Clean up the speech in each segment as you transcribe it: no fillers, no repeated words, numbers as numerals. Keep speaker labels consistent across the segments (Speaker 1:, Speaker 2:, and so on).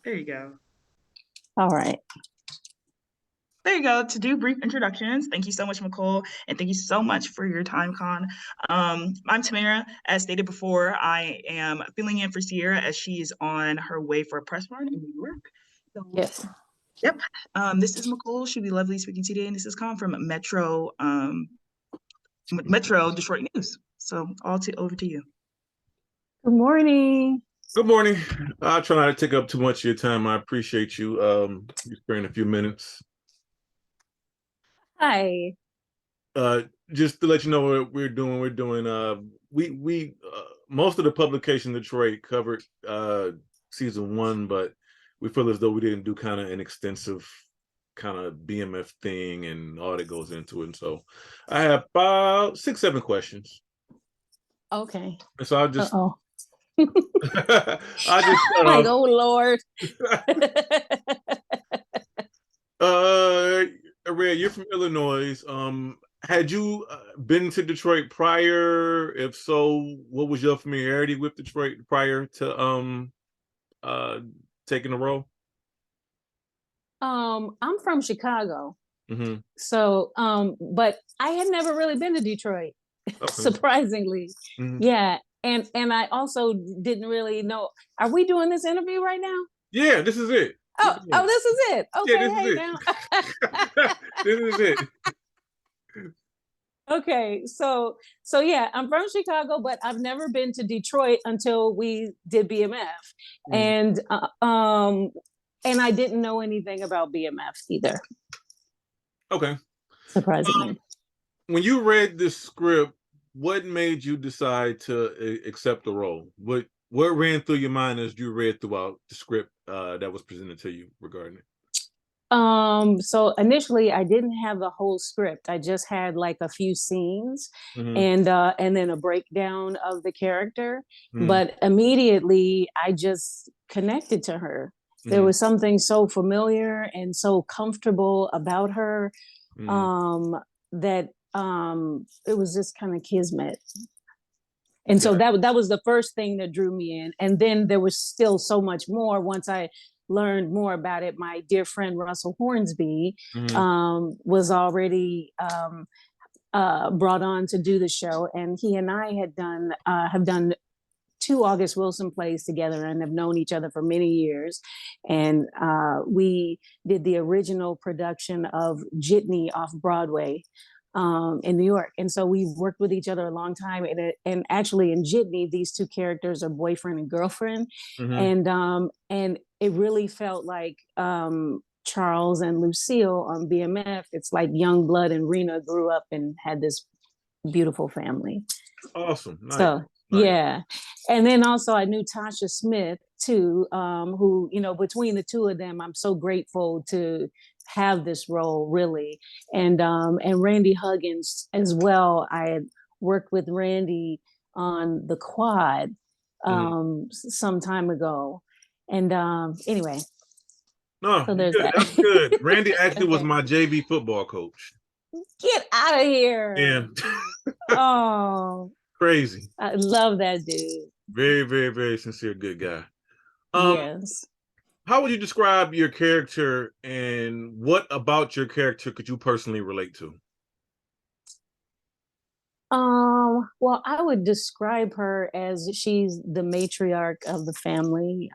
Speaker 1: There you go.
Speaker 2: All right.
Speaker 1: There you go. To do brief introductions, thank you so much, Michole, and thank you so much for your time, Con. I'm Tamara. As stated before, I am filling in for Sierra as she's on her way for a press run in New York. So,
Speaker 2: Yes.
Speaker 1: yep. This is Michole. She'll be lovely speaking today, and this is Con from Metro Detroit News. So, over to you.
Speaker 2: Good morning.
Speaker 3: Good morning. I'll try not to take up too much of your time. I appreciate you sparing a few minutes.
Speaker 2: Hi.
Speaker 3: Just to let you know what we're doing we most of the publication in Detroit covered season 1, but we feel as though we didn't do kind of an extensive kind of BMF thing and all that goes into it. And so I have about 6-7 questions.
Speaker 2: Okay.
Speaker 3: And so I'll just
Speaker 2: Uh-oh.
Speaker 3: I just
Speaker 2: like, oh Lord.
Speaker 3: Red, you're from Illinois. Had you been to Detroit prior? If so, what was your familiarity with Detroit prior to taking the role?
Speaker 2: I'm from Chicago.
Speaker 3: Mm-hmm.
Speaker 2: So, but I had never really been to Detroit,
Speaker 3: Okay.
Speaker 2: surprisingly.
Speaker 3: Mm-hmm.
Speaker 2: Yeah. And I also didn't really know. Are we doing this interview right now?
Speaker 3: Yeah, this is it.
Speaker 2: Oh, this is it. Okay,
Speaker 3: yeah, this is
Speaker 2: now.
Speaker 3: this is it.
Speaker 2: Okay, so yeah, I'm from Chicago, but I've never been to Detroit until we did BMF, and I didn't know anything about BMF either.
Speaker 3: Okay.
Speaker 2: Surprisingly.
Speaker 3: When you read this script, what made you decide to accept the role? What ran through your mind as you read throughout the script that was presented to you regarding it?
Speaker 2: So initially I didn't have the whole script. I just had like a few scenes and then a breakdown of the character. But immediately I just connected to her. There was something so familiar and so comfortable about her that it was just kind of kismet. And so that was the first thing that drew me in. And then there was still so much more once I learned more about it. My dear friend Russell Hornsby was already brought on to do the show, and he and I had done have done 2 August Wilson plays together and have known each other for many years. And we did the original production of Jitney off Broadway in New York. And so we've worked with each other a long time. And actually in Jitney, these two characters are boyfriend and girlfriend. And it really felt like Charles and Lucille on BMF. It's like young blood, and Rena grew up and had this beautiful family.
Speaker 3: Awesome. Nice.
Speaker 2: So yeah. And then also I knew Tasha Smith too, who, between the two of them, I'm so grateful to have this role, really. And Randy Huggins as well. I had worked with Randy on the Quad some time ago. And anyway.
Speaker 3: No, so there's that. That's good. Randy actually was my JV football coach.
Speaker 2: Get out of here.
Speaker 3: Yeah.
Speaker 2: Oh.
Speaker 3: Crazy.
Speaker 2: I love that dude.
Speaker 3: Very, very, very sincere, good guy.
Speaker 2: Yes.
Speaker 3: How would you describe your character, and what about your character could you personally relate to?
Speaker 2: Well, I would describe her as she's the matriarch of the family,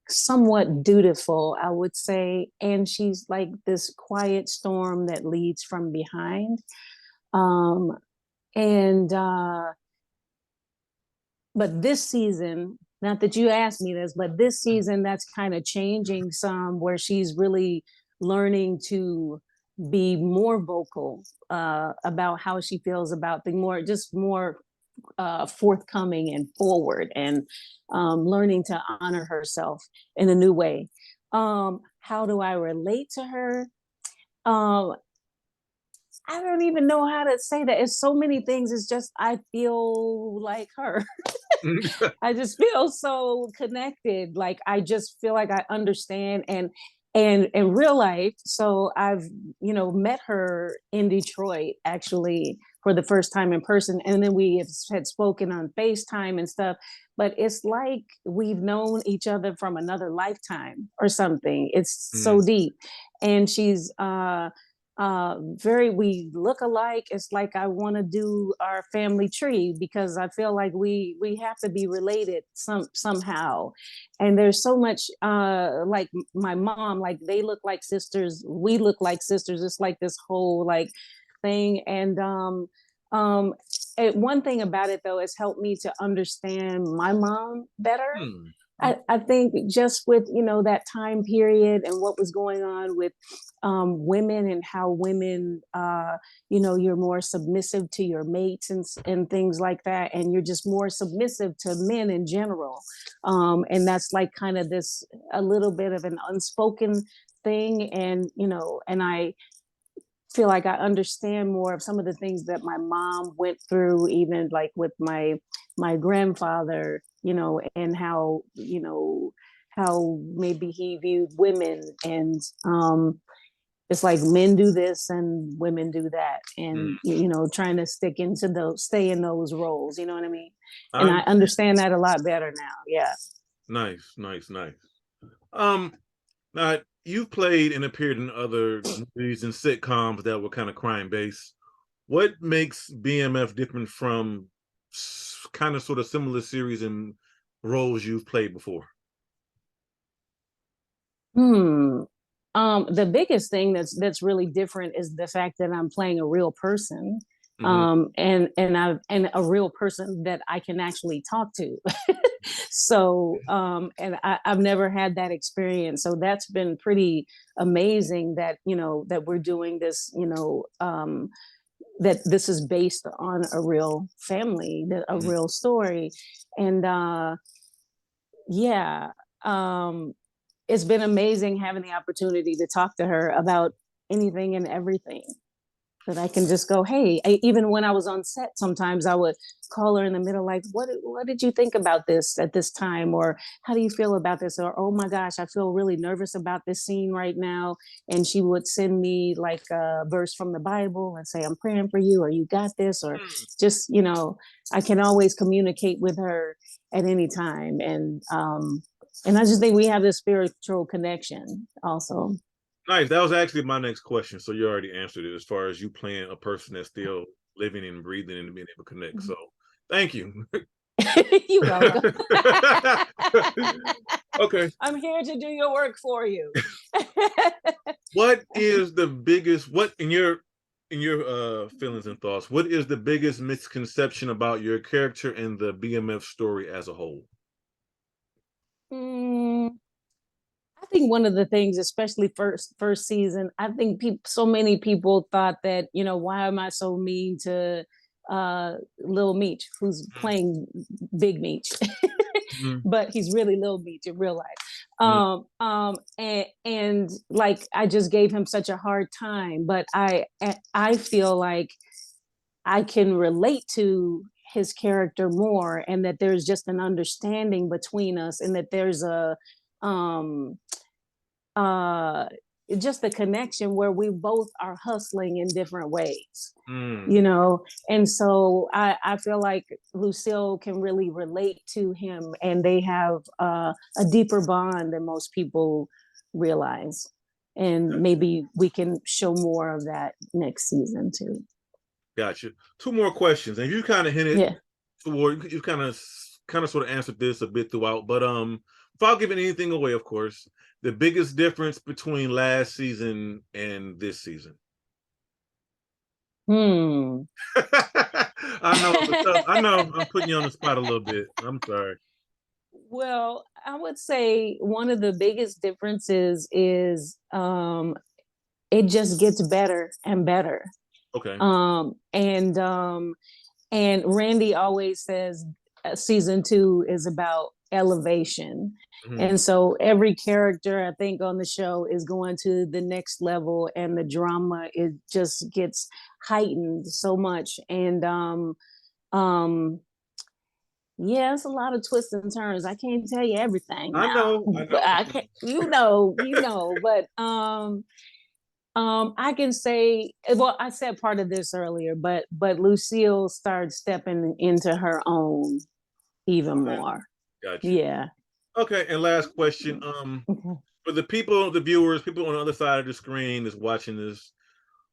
Speaker 2: somewhat dutiful, I would say, and she's like this quiet storm that leads from behind. But this season, not that you asked me this, but this season that's kind of changing some, where she's really learning to be more vocal about how she feels about the more forthcoming and forward, and learning to honor herself in a new way. How do I relate to her? I don't even know how to say that. It's so many things. It's just I feel like her. I just feel so connected. Like I just feel like I understand, and in real life. So I've met her in Detroit actually for the first time in person, and then we had spoken on FaceTime and stuff. But it's like we've known each other from another lifetime or something. It's so deep, and she's we look alike. It's like I want to do our family tree because I feel like we have to be related somehow. And there's so much like my mom, like they look like sisters, we look like sisters. It's like this whole like thing. And um one thing about it though has helped me to understand my mom better. I think just with, you know, that time period and what was going on with women and how women, you know, you're more submissive to your mates and things like that. And you're just more submissive to men in general. And that's like kind of this, a little bit of an unspoken thing. And, you know, and I feel like I understand more of some of the things that my mom went through, even like with my grandfather, you know, and how, you know, how maybe he viewed women. And it's like men do this and women do that, and you know, trying to stay in those roles, you know what I mean? And I understand that a lot better now. Yeah.
Speaker 3: Nice. Now you've played and appeared in other movies and sitcoms that were kind of crime based. What makes BMF different from kind of sort of similar series and roles you've played before?
Speaker 2: The biggest thing that's really different is the fact that I'm playing a real person, and a real person that I can actually talk to. So and I've never had that experience, so that's been pretty amazing that, you know, that we're doing this, you know, that this is based on a real family, a real story. And yeah, it's been amazing having the opportunity to talk to her about anything and everything. That I can just go, hey, even when I was on set, sometimes I would call her in the middle, like, what did you think about this at this time? Or how do you feel about this? Or, oh my gosh, I feel really nervous about this scene right now. And she would send me like a verse from the Bible and say, I'm praying for you, or you got this, or just, you know, I can always communicate with her at any time. And I just think we have this spiritual connection also.
Speaker 3: Nice. That was actually my next question. So you already answered it as far as you playing a person that's still living and breathing and being able to connect. So thank you.
Speaker 2: You're welcome.
Speaker 3: Okay.
Speaker 2: I'm here to do your work for you.
Speaker 3: What is the biggest, what in your feelings and thoughts, what is the biggest misconception about your character and the BMF story as a whole?
Speaker 2: I think one of the things, especially first season, I think so many people thought that, you know, why am I so mean to Lil Meech, who's playing Big Meech, but he's really Lil Meech in real life. And like I just gave him such a hard time, but I feel like I can relate to his character more, and that there's just an understanding between us, and that there's a uh just a connection where we both are hustling in different ways, you know. And so I feel like Lucille can really relate to him, and they have a deeper bond than most people realize, and maybe we can show more of that next season too.
Speaker 3: Gotcha. Two more questions, and you kind of hinted toward, you kind of sort of answered this a bit throughout, but without giving anything away, of course, the biggest difference between last season and this season. I know I'm putting you on the spot a little bit. I'm sorry.
Speaker 2: Well, I would say one of the biggest differences is it just gets better and better.
Speaker 3: Okay.
Speaker 2: And Randy always says season 2 is about elevation. And so every character I think on the show is going to the next level, and the drama, it just gets heightened so much. And yeah, it's a lot of twists and turns. I can't tell you everything now.
Speaker 3: I know.
Speaker 2: But I can't, you know, but I can say, well, I said part of this earlier, but Lucille started stepping into her own even
Speaker 3: Okay,
Speaker 2: more.
Speaker 3: got you.
Speaker 2: Yeah.
Speaker 3: Okay, and last question.
Speaker 2: Okay.
Speaker 3: For the people, the viewers, people on the other side of the screen that's watching this,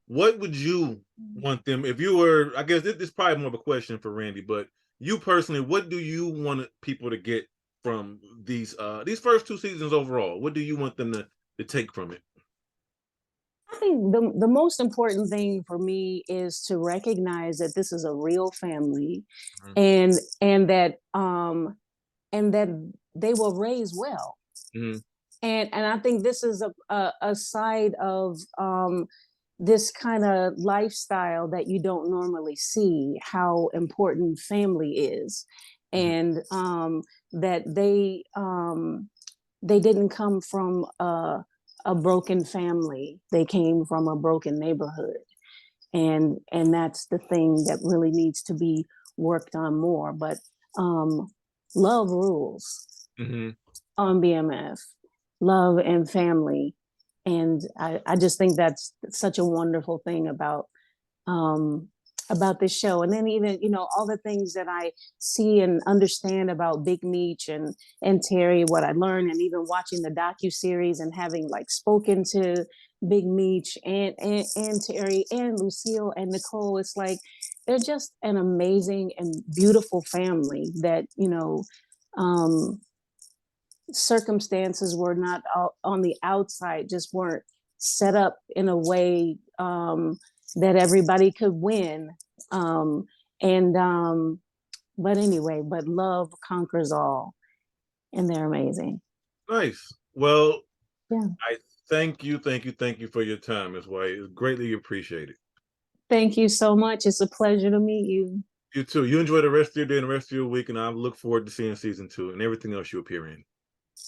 Speaker 3: what would you want them, if you were, I guess this is probably more of a question for Randy, but you personally, what do you want people to get from these first two seasons overall? What do you want them to take from it?
Speaker 2: I think the most important thing for me is to recognize that this is a real family,
Speaker 3: Mhm.
Speaker 2: and and that um and that they were raised well.
Speaker 3: Mhm.
Speaker 2: And I think this is a side of this kind of lifestyle that you don't normally see, how important family is,
Speaker 3: Mhm.
Speaker 2: and that they didn't come from a broken family. They came from a broken neighborhood, and that's the thing that really needs to be worked on more. But um, love rules
Speaker 3: Mhm.
Speaker 2: on BMF, love and family, and I just think that's such a wonderful thing um, about this show. And then even all the things that I see and understand about Big Meech and Terry, what I learned, and even watching the docu series and having like spoken to Big Meech and Terry and Lucille and Nicole, it's like they're just an amazing and beautiful family that um, circumstances were not on the outside, just weren't set up in a way that everybody could win. Um, and but anyway, but love conquers all, and they're amazing.
Speaker 3: Nice. Well,
Speaker 2: Yeah.
Speaker 3: I thank you for your time, Ms. White. It's greatly appreciated.
Speaker 2: Thank you so much. It's a pleasure to meet you.
Speaker 3: You too. You enjoy the rest of your day and the rest of your week, and I look forward to seeing season 2 and everything else you appear in.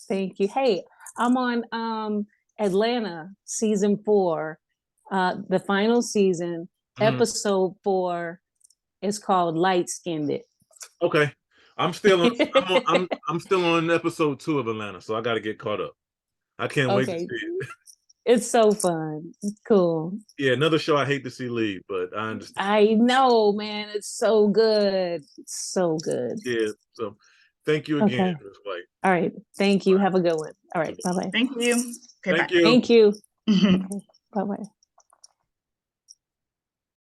Speaker 2: Thank you. Hey, I'm on Atlanta season 4, the final season,
Speaker 3: Mhm.
Speaker 2: episode 4 is called Light Skinned.
Speaker 3: Okay. I'm still on I'm still on episode 2 of Atlanta, so I gotta get caught up. I can't wait to see
Speaker 2: Okay.
Speaker 3: it.
Speaker 2: It's so fun. It's cool.
Speaker 3: Yeah, another show I hate to see leave, but I understand.
Speaker 2: I know, man. It's so good. It's so good.
Speaker 3: Yeah. So thank you again,
Speaker 2: Okay.
Speaker 3: Ms. White.
Speaker 2: All right. Thank you. Have a good one. All right. Bye bye.
Speaker 1: Thank you. Okay,
Speaker 3: Thank
Speaker 1: bye.
Speaker 3: you.
Speaker 2: Thank you. Okay. Bye bye.